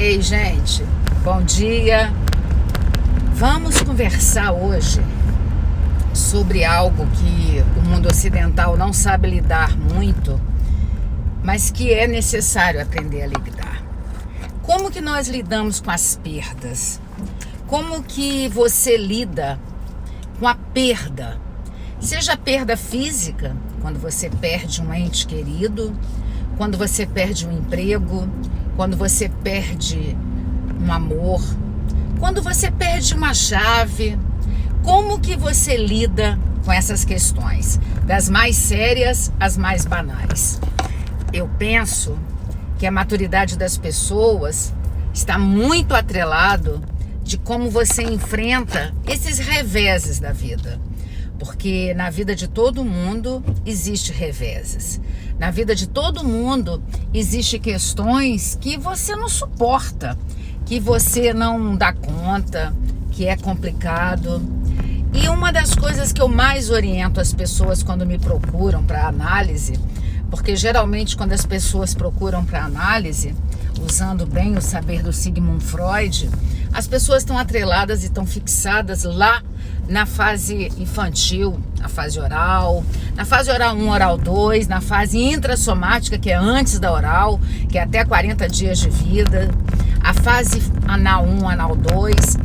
Ei, gente, bom dia. Vamos conversar hoje sobre algo que o mundo ocidental não sabe lidar muito, mas que é necessário aprender a lidar. Como que nós lidamos com as perdas? Como que você lida com a perda? Seja a perda física, quando você perde um ente querido, quando você perde um emprego, quando você perde um amor, quando você perde uma chave. Como que você lida com essas questões? Das mais sérias às mais banais. Eu penso que a maturidade das pessoas está muito atrelado de como você enfrenta esses reveses da vida. Porque na vida de todo mundo existe reveses. Na vida de todo mundo existe questões que você não suporta, que você não dá conta, que é complicado. E uma das coisas que eu mais oriento as pessoas quando me procuram para análise, porque geralmente quando as pessoas procuram para análise, usando bem o saber do Sigmund Freud, as pessoas estão atreladas e estão fixadas lá na fase infantil, na fase oral, na fase oral 1, oral 2, na fase intrassomática, que é antes da oral, que é até 40 dias de vida, a fase anal 1, anal 2,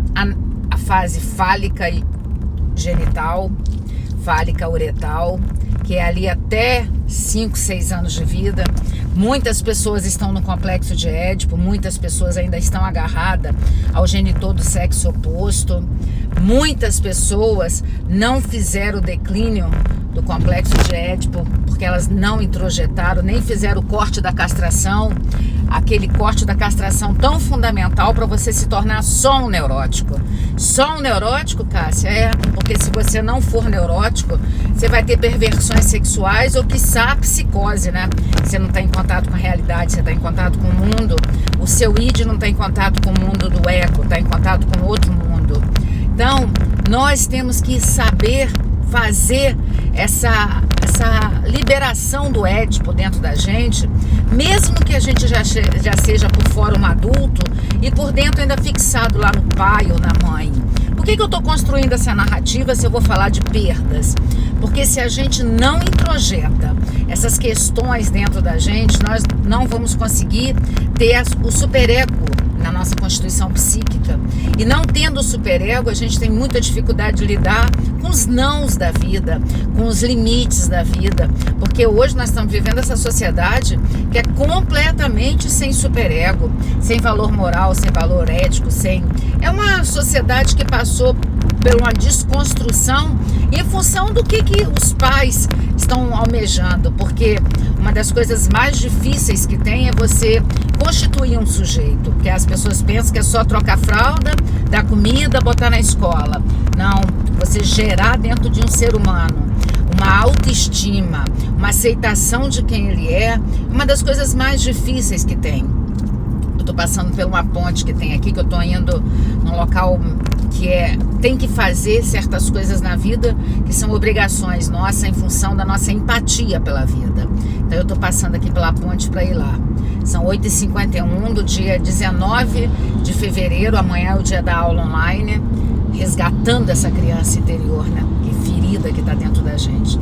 a fase fálica e genital, fálica uretal, que é ali até 5, 6 anos de vida. Muitas pessoas estão no complexo de Édipo, muitas pessoas ainda estão agarradas ao genitor do sexo oposto, muitas pessoas não fizeram o declínio do complexo de Édipo porque elas não introjetaram, nem fizeram o corte da castração, aquele corte da castração tão fundamental para você se tornar só um neurótico. Só um neurótico, Cássia? É, porque se você não for neurótico, você vai ter perversões sexuais ou quiçá psicose, né? Você não está em contato com a realidade, você está em contato com o mundo. O seu id não está em contato com o mundo do ego, está em contato com outro mundo. Então, nós temos que saber fazer essa liberação do Édipo dentro da gente, mesmo que a gente já seja por fora um adulto e por dentro ainda fixado lá no pai ou na mãe. Por que eu estou construindo essa narrativa se eu vou falar de perdas? Porque se a gente não introjeta essas questões dentro da gente, nós não vamos conseguir ter o superego na nossa constituição psíquica. E não tendo o superego, a gente tem muita dificuldade de lidar com os nãos da vida, com os limites da vida, porque hoje nós estamos vivendo essa sociedade que é completamente sem superego, sem valor moral, sem valor ético, é uma sociedade que passou por uma desconstrução em função do que os pais estão almejando, porque uma das coisas mais difíceis que tem é você constituir um sujeito, porque as pessoas pensam que é só trocar fralda, dar comida, botar na escola. Não, você gerar dentro de um ser humano uma autoestima, uma aceitação de quem ele é, uma das coisas mais difíceis que tem. Eu estou passando por uma ponte que tem aqui, que eu estou indo num local que tem que fazer certas coisas na vida que são obrigações nossas em função da nossa empatia pela vida. Então eu estou passando aqui pela ponte para ir lá. São 8h51 do dia 19 de fevereiro, amanhã é o dia da aula online, resgatando essa criança interior, né? Que ferida que está dentro da gente.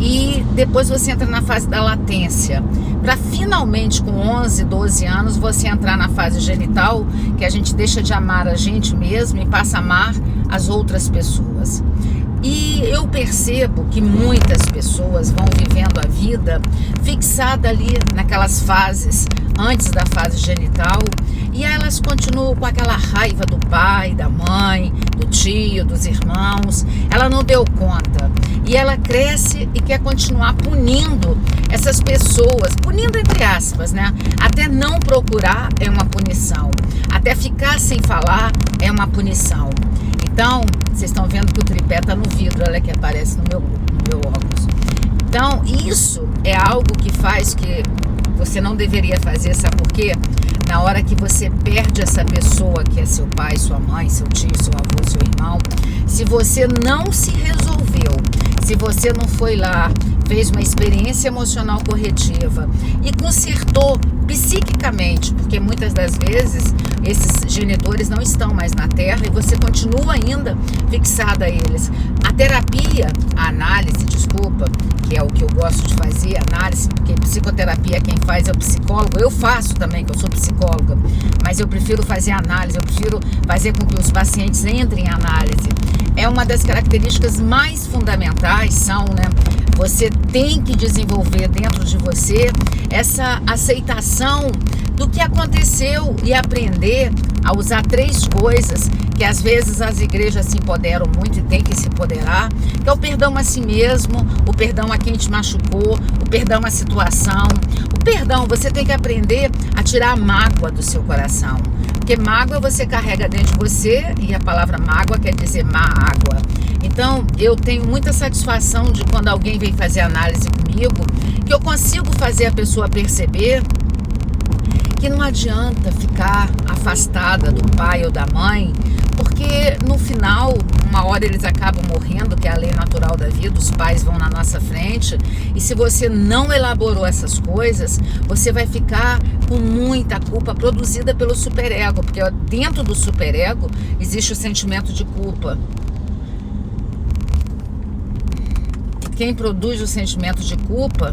E depois você entra na fase da latência, para finalmente com 11, 12 anos você entrar na fase genital, que a gente deixa de amar a gente mesmo e passa a amar as outras pessoas. E eu percebo que muitas pessoas vão vivendo a vida fixada ali naquelas fases antes da fase genital, e elas continuam com aquela raiva do pai, da mãe, do tio, dos irmãos. Ela não deu conta e ela cresce e quer continuar punindo essas pessoas, punindo entre aspas, né? Até não procurar é uma punição, até ficar sem falar é uma punição. Então, vocês estão vendo que o tripé está no vidro, olha que aparece no meu óculos. Então, isso é algo que faz que você não deveria fazer, sabe por quê? Na hora que você perde essa pessoa que é seu pai, sua mãe, seu tio, seu avô, seu irmão, se você não se resolveu, se você não foi lá, fez uma experiência emocional corretiva e consertou psiquicamente, porque muitas das vezes esses genitores não estão mais na Terra e você continua ainda fixada a eles. A terapia, a análise, desculpa, que é o que eu gosto de fazer, análise, porque psicoterapia quem faz é o psicólogo. Eu faço também, que eu sou psicóloga, mas eu prefiro fazer análise, eu prefiro fazer com que os pacientes entrem em análise. É uma das características mais fundamentais, são, né? Você tem que desenvolver dentro de você essa aceitação do que aconteceu e aprender a usar 3 coisas que às vezes as igrejas se empoderam muito e tem que se empoderar, que é o perdão a si mesmo, o perdão a quem te machucou, o perdão à situação. O perdão, você tem que aprender a tirar a mágoa do seu coração, porque mágoa você carrega dentro de você e a palavra mágoa quer dizer má água. Então, eu tenho muita satisfação de quando alguém vem fazer análise comigo, que eu consigo fazer a pessoa perceber que não adianta ficar afastada do pai ou da mãe, porque no final, uma hora eles acabam morrendo, que é a lei natural da vida, os pais vão na nossa frente, e se você não elaborou essas coisas, você vai ficar com muita culpa produzida pelo superego, porque dentro do superego existe o sentimento de culpa. Quem produz o sentimento de culpa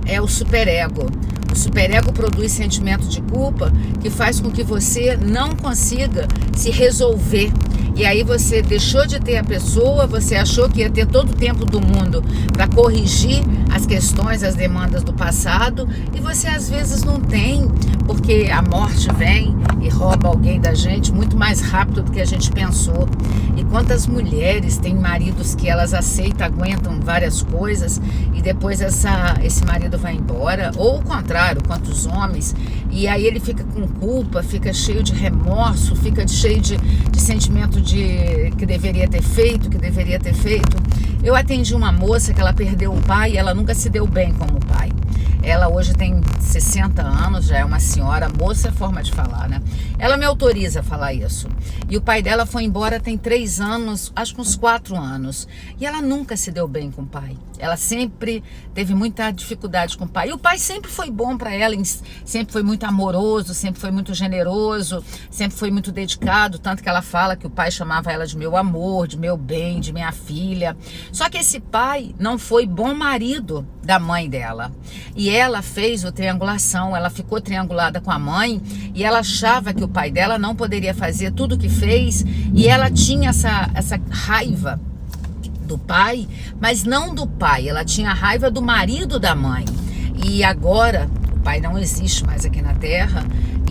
é o superego. O superego produz sentimento de culpa que faz com que você não consiga se resolver. E aí você deixou de ter a pessoa, você achou que ia ter todo o tempo do mundo para corrigir as questões, as demandas do passado, e você às vezes não tem, porque a morte vem e rouba alguém da gente muito mais rápido do que a gente pensou. E quantas mulheres têm maridos que elas aceitam, aguentam várias coisas e depois esse marido vai embora, ou o contrário, quantos homens, e aí ele fica com culpa, fica cheio de remorso, fica cheio de sentimento de que deveria ter feito, Eu atendi uma moça que ela perdeu o pai e ela nunca se deu bem como pai. Ela hoje tem 60 anos, já é uma senhora, moça é forma de falar, né? Ela me autoriza a falar isso. E o pai dela foi embora tem 3 anos, acho que uns 4 anos. E ela nunca se deu bem com o pai. Ela sempre teve muita dificuldade com o pai. E o pai sempre foi bom para ela, sempre foi muito amoroso, sempre foi muito generoso, sempre foi muito dedicado. Tanto que ela fala que o pai chamava ela de meu amor, de meu bem, de minha filha. Só que esse pai não foi bom marido da mãe dela. E ela fez a triangulação, ela ficou triangulada com a mãe e ela achava que o pai dela não poderia fazer tudo o que fez e ela tinha essa raiva do pai, mas não do pai, ela tinha raiva do marido da mãe. E agora o pai não existe mais aqui na Terra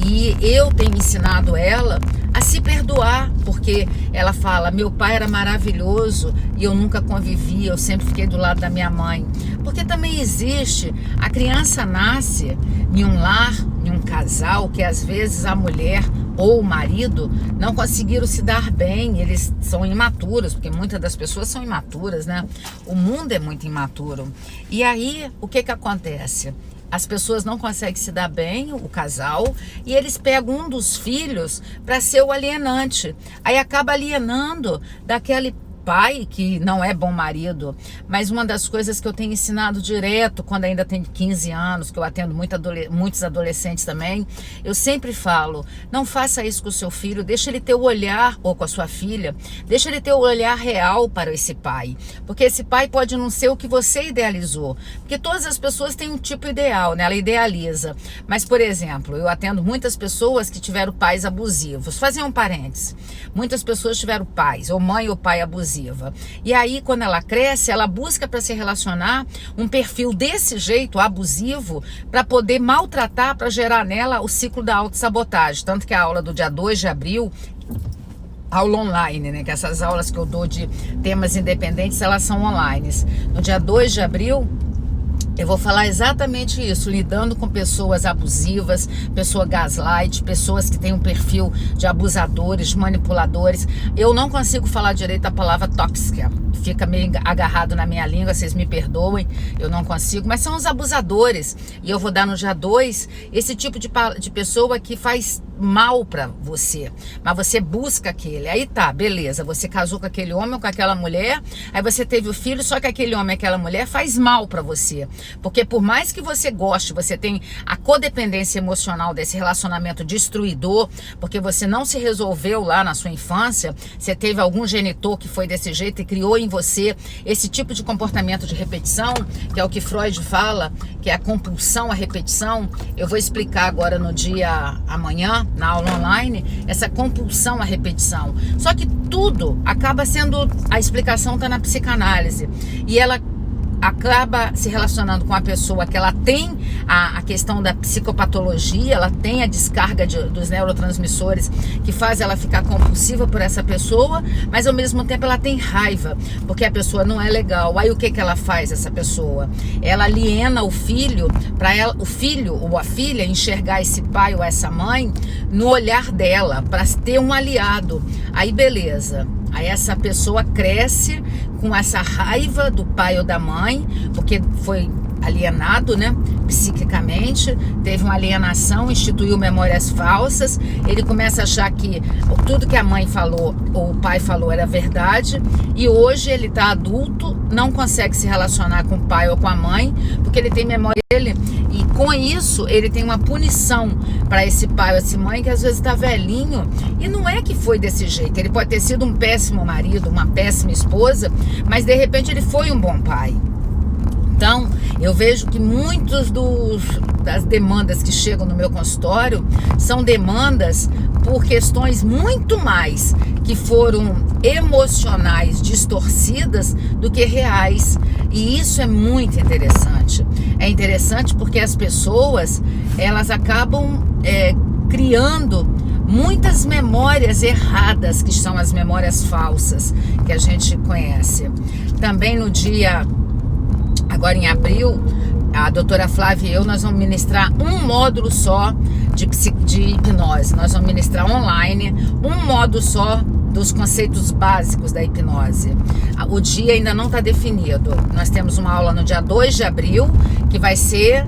e eu tenho ensinado ela a se perdoar, porque ela fala, meu pai era maravilhoso e eu nunca convivi, eu sempre fiquei do lado da minha mãe. Porque também existe, a criança nasce em um lar, em um casal, que às vezes a mulher ou o marido não conseguiram se dar bem, eles são imaturos, porque muitas das pessoas são imaturas, né? O mundo é muito imaturo. E aí, o que acontece? As pessoas não conseguem se dar bem, o casal, e eles pegam um dos filhos para ser o alienante. Aí acaba alienando daquele pai que não é bom marido. Mas uma das coisas que eu tenho ensinado direto, quando ainda tenho 15 anos, que eu atendo muitos adolescentes também, eu sempre falo, não faça isso com o seu filho, deixa ele ter o olhar, ou com a sua filha, deixa ele ter o olhar real para esse pai. Porque esse pai pode não ser o que você idealizou. Porque todas as pessoas têm um tipo ideal, né? Ela idealiza. Mas, por exemplo, eu atendo muitas pessoas que tiveram pais abusivos. Fazer um parênteses. Muitas pessoas tiveram pais, ou mãe ou pai abusivo. E aí, quando ela cresce, ela busca para se relacionar um perfil desse jeito, abusivo, para poder maltratar, para gerar nela o ciclo da autossabotagem. Tanto que a aula do dia 2 de abril, aula online, né? Que essas aulas que eu dou de temas independentes, elas são online. No dia 2 de abril, eu vou falar exatamente isso, lidando com pessoas abusivas, pessoa gaslight, pessoas que têm um perfil de abusadores, de manipuladores. Eu não consigo falar direito a palavra tóxica, fica meio agarrado na minha língua, vocês me perdoem, eu não consigo, mas são os abusadores. E eu vou dar no dia 2 esse tipo de pessoa que faz mal pra você, mas você busca aquele. Aí tá, beleza, você casou com aquele homem ou com aquela mulher, aí você teve o filho, só que aquele homem, aquela mulher faz mal pra você, porque por mais que você goste, você tem a codependência emocional desse relacionamento destruidor, porque você não se resolveu lá na sua infância, você teve algum genitor que foi desse jeito e criou em você esse tipo de comportamento de repetição, que é o que Freud fala, que é a compulsão à repetição. Eu vou explicar agora no dia amanhã, na aula online, essa compulsão à repetição. Só que tudo acaba sendo, a explicação está na psicanálise, e ela acaba se relacionando com a pessoa que ela tem a questão da psicopatologia, ela tem a descarga dos neurotransmissores que faz ela ficar compulsiva por essa pessoa, mas ao mesmo tempo ela tem raiva, porque a pessoa não é legal. Aí o que ela faz, essa pessoa? Ela aliena o filho, para o filho ou a filha enxergar esse pai ou essa mãe no olhar dela, para ter um aliado. Aí beleza. Aí essa pessoa cresce com essa raiva do pai ou da mãe, porque foi alienado, né, psiquicamente, teve uma alienação, instituiu memórias falsas, ele começa a achar que tudo que a mãe falou ou o pai falou era verdade, e hoje ele está adulto, não consegue se relacionar com o pai ou com a mãe, porque ele tem memória dele, e com isso ele tem uma punição para esse pai ou essa mãe que às vezes está velhinho, e não é que foi desse jeito, ele pode ter sido um péssimo marido, uma péssima esposa, mas de repente ele foi um bom pai. Então, eu vejo que muitas das demandas que chegam no meu consultório são demandas por questões muito mais que foram emocionais, distorcidas, do que reais. E isso é muito interessante. É interessante porque as pessoas, elas acabam criando muitas memórias erradas, que são as memórias falsas, que a gente conhece. Também no dia... Agora em abril, a doutora Flávia e eu, nós vamos ministrar um módulo só de hipnose. Nós vamos ministrar online um módulo só dos conceitos básicos da hipnose. O dia ainda não está definido. Nós temos uma aula no dia 2 de abril, que vai ser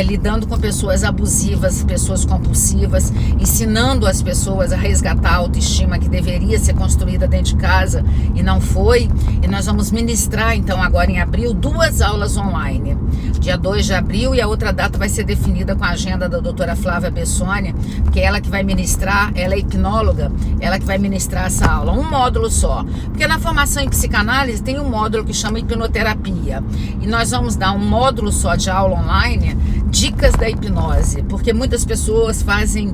lidando com pessoas abusivas, pessoas compulsivas, ensinando as pessoas a resgatar a autoestima que deveria ser construída dentro de casa e não foi. E nós vamos ministrar então agora em abril 2 aulas online, dia 2 de abril, e a outra data vai ser definida com a agenda da doutora Flávia Bessônia, que é ela que vai ministrar, ela é hipnóloga, ela que vai ministrar essa aula, um módulo só, porque na formação em psicanálise tem um módulo que chama hipnoterapia, e nós vamos dar um módulo só de aula online, dicas da hipnose, porque muitas pessoas fazem,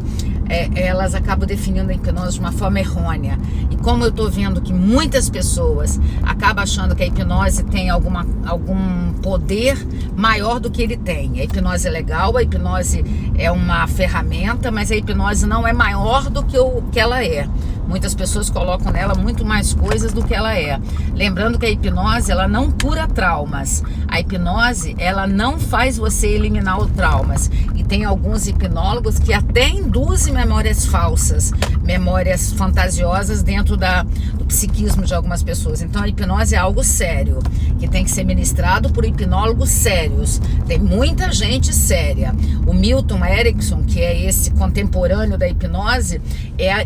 elas acabam definindo a hipnose de uma forma errônea, e como eu estou vendo que muitas pessoas acabam achando que a hipnose tem algum poder maior do que ele tem. A hipnose é legal, a hipnose é uma ferramenta, mas a hipnose não é maior do que o que ela é. Muitas pessoas colocam nela muito mais coisas do que ela é. Lembrando que a hipnose, ela não cura traumas. A hipnose, ela não faz você eliminar os traumas. E tem alguns hipnólogos que até induzem memórias falsas, memórias fantasiosas dentro do psiquismo de algumas pessoas. Então a hipnose é algo sério, que tem que ser ministrado por hipnólogos sérios. Tem muita gente séria. O Milton Erickson, que é esse contemporâneo da hipnose,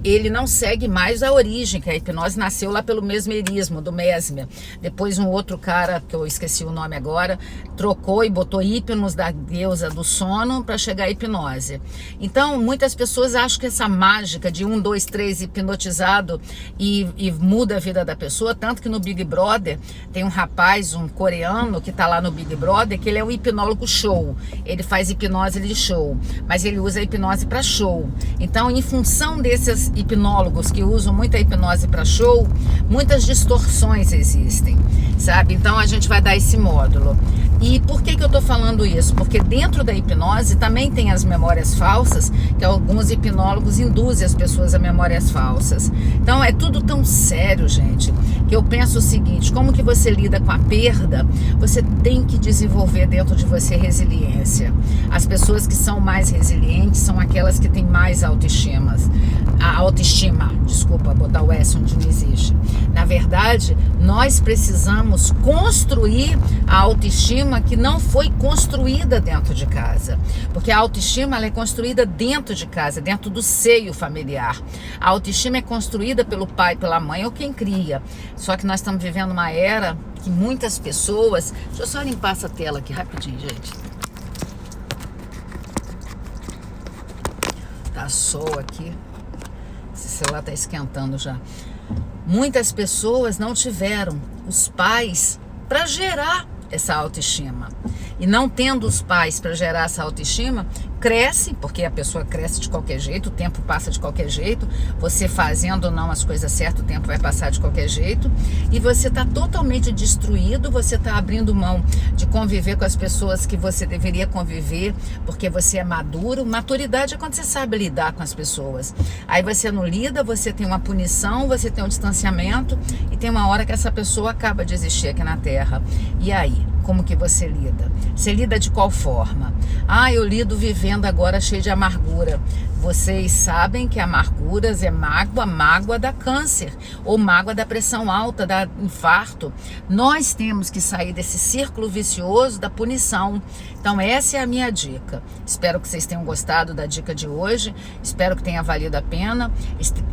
ele não segue mais a origem, que a hipnose nasceu lá pelo mesmerismo, do Mesmer. Depois um outro cara, que eu esqueci o nome agora, trocou e botou hipnos da deusa do sono para chegar à hipnose. Então muitas pessoas acham que essa mágica de 1, 2, 3 hipnotizado e muda a vida da pessoa, tanto que no Big Brother tem um rapaz, um coreano que tá lá no Big Brother, que ele é um hipnólogo show, ele faz hipnose de show, mas ele usa a hipnose para show. Então, em função desses hipnólogos que usam muita hipnose para show, muitas distorções existem, sabe? Então a gente vai dar esse módulo. E por que eu tô falando isso? Porque dentro da hipnose também tem as memórias falsas, que alguns hipnólogos induzem as pessoas a memórias falsas. Então é tudo tão sério, gente, que eu penso o seguinte: como que você lida com a perda? Você tem que desenvolver dentro de você resiliência. As pessoas que são mais resilientes são aquelas que têm mais autoestima. a autoestima, desculpa, botar o S onde não existe. Na verdade, nós precisamos construir a autoestima que não foi construída dentro de casa. Porque a autoestima ela é construída dentro de casa, dentro do seio familiar. A autoestima é construída pelo pai, pela mãe ou quem cria. Só que nós estamos vivendo uma era que muitas pessoas... Deixa eu só limpar essa tela aqui rapidinho, gente. Tá sol aqui. Esse celular tá esquentando já. Muitas pessoas não tiveram os pais para gerar essa autoestima. E não tendo os pais para gerar essa autoestima, cresce, porque a pessoa cresce de qualquer jeito, o tempo passa de qualquer jeito, você fazendo ou não as coisas certas, o tempo vai passar de qualquer jeito, e você está totalmente destruído, você está abrindo mão de conviver com as pessoas que você deveria conviver, porque você é maduro. Maturidade é quando você sabe lidar com as pessoas. Aí você não lida, você tem uma punição, você tem um distanciamento, e tem uma hora que essa pessoa acaba de existir aqui na Terra. E aí? Como que você lida? Você lida de qual forma? Eu lido vivendo agora cheio de amargura. Vocês sabem que amarguras é mágoa dá câncer, ou mágoa da pressão alta, dá infarto. Nós temos que sair desse círculo vicioso da punição. Então essa é a minha dica. Espero que vocês tenham gostado da dica de hoje, espero que tenha valido a pena,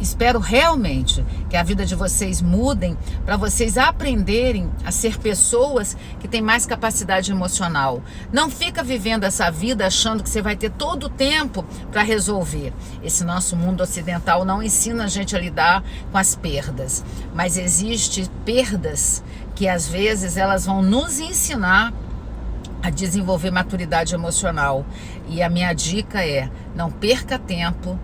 espero realmente que a vida de vocês mudem para vocês aprenderem a ser pessoas que têm mais capacidade emocional. Não fica vivendo essa vida achando que você vai ter todo o tempo para resolver. Esse nosso mundo ocidental não ensina a gente a lidar com as perdas, mas existem perdas que às vezes elas vão nos ensinar a desenvolver maturidade emocional. E a minha dica é: não perca tempo,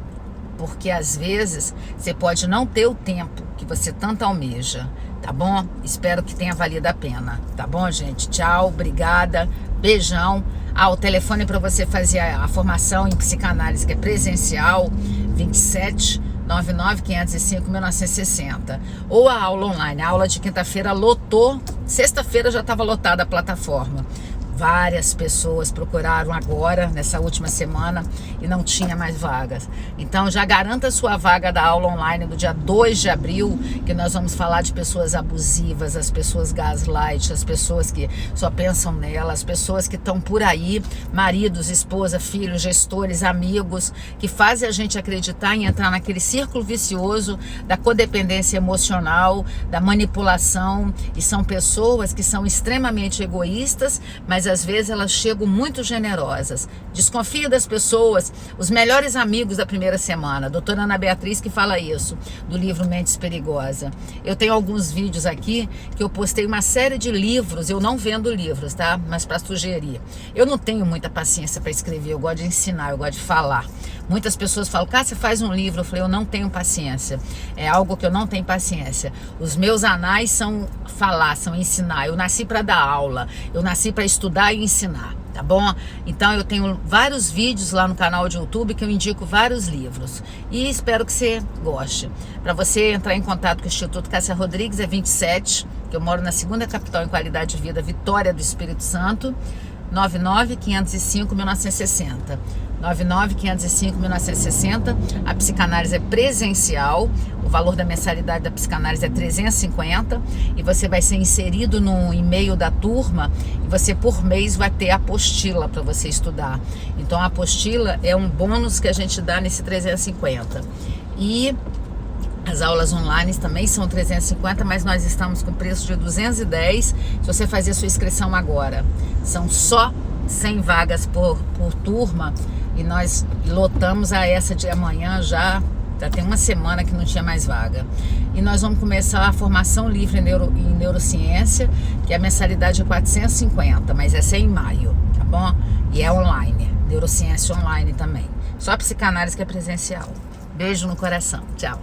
porque às vezes você pode não ter o tempo que você tanto almeja, tá bom? Espero que tenha valido a pena, tá bom, gente? Tchau, obrigada, beijão. O telefone para você fazer a formação em psicanálise, que é presencial, 27 99 505 1960. Ou a aula online. A aula de quinta-feira lotou, sexta-feira já estava lotada a plataforma. Várias pessoas procuraram agora, nessa última semana, e não tinha mais vagas. Então já garanta a sua vaga da aula online do dia 2 de abril, que nós vamos falar de pessoas abusivas, as pessoas gaslight, as pessoas que só pensam nela, as pessoas que estão por aí, maridos, esposa, filhos, gestores, amigos, que fazem a gente acreditar em entrar naquele círculo vicioso da codependência emocional, da manipulação, e são pessoas que são extremamente egoístas, mas às vezes elas chegam muito generosas. Desconfia das pessoas, os melhores amigos da primeira semana. A doutora Ana Beatriz que fala isso, do livro Mentes Perigosa. Eu tenho alguns vídeos aqui que eu postei uma série de livros, eu não vendo livros, tá? Mas para sugerir. Eu não tenho muita paciência para escrever, eu gosto de ensinar, eu gosto de falar. Muitas pessoas falam: você faz um livro. Eu falei: eu não tenho paciência. É algo que eu não tenho paciência. Os meus anais são falar, são ensinar. Eu nasci para dar aula, eu nasci para estudar e ensinar, tá bom? Então eu tenho vários vídeos lá no canal de YouTube que eu indico vários livros. E espero que você goste. Para você entrar em contato com o Instituto Cássia Rodrigues, é 27, que eu moro na segunda capital em qualidade de vida, Vitória do Espírito Santo, 99 505 1960. 99 505 1960. A psicanálise é presencial. O valor da mensalidade da psicanálise é 350 e você vai ser inserido no e-mail da turma e você por mês vai ter a apostila para você estudar. Então a apostila é um bônus que a gente dá nesse 350. E as aulas online também são 350, mas nós estamos com preço de 210 se você fazer sua inscrição agora. São só 100 vagas por turma e nós lotamos a essa de amanhã já tem uma semana que não tinha mais vaga. E nós vamos começar a formação livre em neurociência, que a mensalidade é 450, mas essa é em maio, tá bom? E é online, neurociência online também. Só a psicanálise que é presencial. Beijo no coração, tchau.